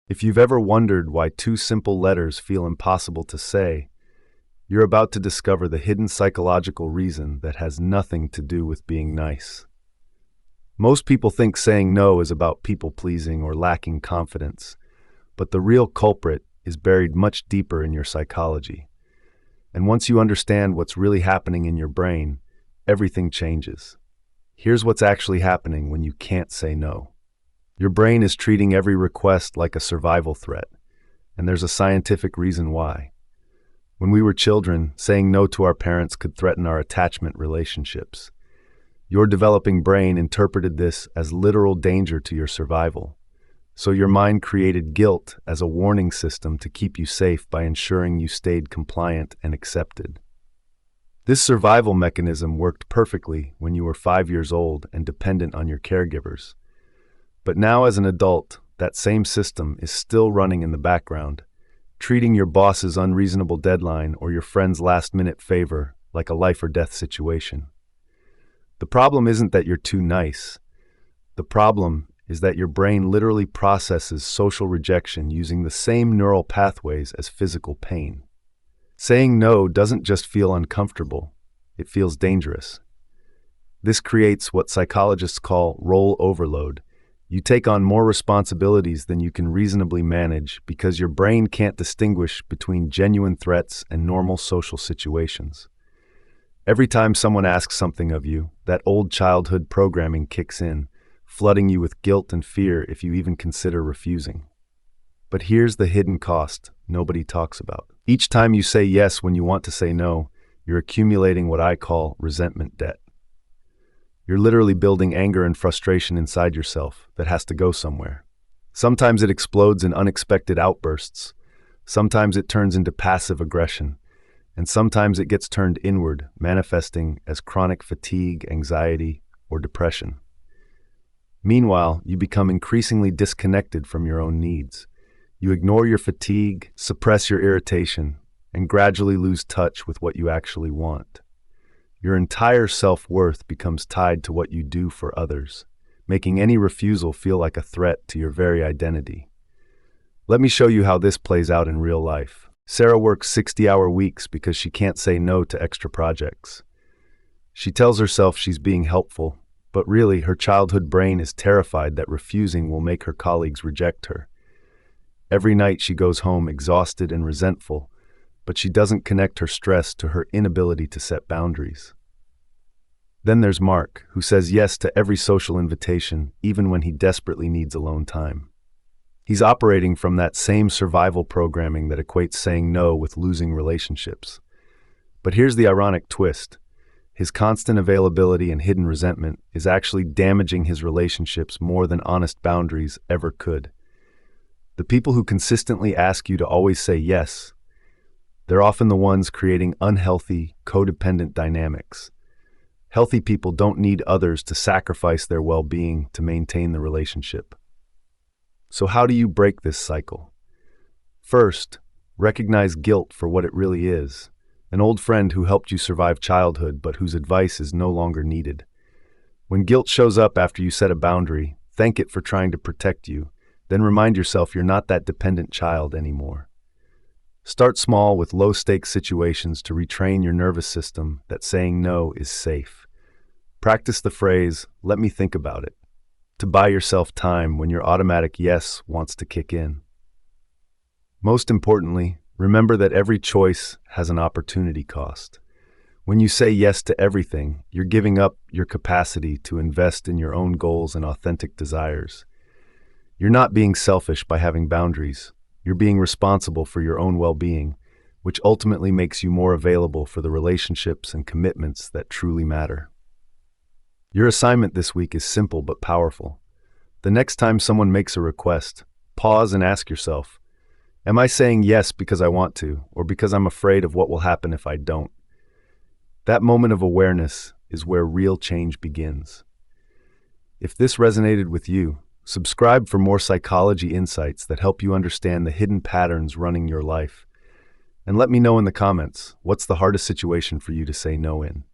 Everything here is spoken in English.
If you've ever wondered why two simple letters feel impossible to say, you're about to discover the hidden psychological reason that has nothing to do with being nice. Most people think saying no is about people-pleasing or lacking confidence, but the real culprit is buried much deeper in your psychology. And once you understand what's really happening in your brain, everything changes. Here's what's actually happening when you can't say no. Your brain is treating every request like a survival threat, and there's a scientific reason why. When we were children, saying no to our parents could threaten our attachment relationships. Your developing brain interpreted this as literal danger to your survival, so your mind created guilt as a warning system to keep you safe by ensuring you stayed compliant and accepted. This survival mechanism worked perfectly when you were 5 years old and dependent on your caregivers. But now as an adult, that same system is still running in the background, treating your boss's unreasonable deadline or your friend's last-minute favor like a life-or-death situation. The problem isn't that you're too nice. The problem is that your brain literally processes social rejection using the same neural pathways as physical pain. Saying no doesn't just feel uncomfortable, it feels dangerous. This creates what psychologists call role overload. You take on more responsibilities than you can reasonably manage because your brain can't distinguish between genuine threats and normal social situations. Every time someone asks something of you, that old childhood programming kicks in, flooding you with guilt and fear if you even consider refusing. But here's the hidden cost nobody talks about. Each time you say yes when you want to say no, you're accumulating what I call resentment debt. You're literally building anger and frustration inside yourself that has to go somewhere. Sometimes it explodes in unexpected outbursts. Sometimes it turns into passive aggression. And sometimes it gets turned inward, manifesting as chronic fatigue, anxiety, or depression. Meanwhile, you become increasingly disconnected from your own needs. You ignore your fatigue, suppress your irritation, and gradually lose touch with what you actually want. Your entire self-worth becomes tied to what you do for others, making any refusal feel like a threat to your very identity. Let me show you how this plays out in real life. Sarah works 60-hour weeks because she can't say no to extra projects. She tells herself she's being helpful, but really her childhood brain is terrified that refusing will make her colleagues reject her. Every night she goes home exhausted and resentful, but she doesn't connect her stress to her inability to set boundaries. Then there's Mark, who says yes to every social invitation, even when he desperately needs alone time. He's operating from that same survival programming that equates saying no with losing relationships. But here's the ironic twist. His constant availability and hidden resentment is actually damaging his relationships more than honest boundaries ever could. The people who consistently ask you to always say yes, they're often the ones creating unhealthy, codependent dynamics. Healthy people don't need others to sacrifice their well-being to maintain the relationship. So how do you break this cycle? First, recognize guilt for what it really is. An old friend who helped you survive childhood but whose advice is no longer needed. When guilt shows up after you set a boundary, thank it for trying to protect you. Then remind yourself you're not that dependent child anymore. Start small with low-stakes situations to retrain your nervous system that saying no is safe. Practice the phrase, "let me think about it," to buy yourself time when your automatic yes wants to kick in. Most importantly, remember that every choice has an opportunity cost. When you say yes to everything, you're giving up your capacity to invest in your own goals and authentic desires. You're not being selfish by having boundaries. You're being responsible for your own well-being, which ultimately makes you more available for the relationships and commitments that truly matter. Your assignment this week is simple but powerful. The next time someone makes a request, pause and ask yourself, am I saying yes because I want to, or because I'm afraid of what will happen if I don't? That moment of awareness is where real change begins. If this resonated with you, subscribe for more psychology insights that help you understand the hidden patterns running your life. And let me know in the comments, what's the hardest situation for you to say no in?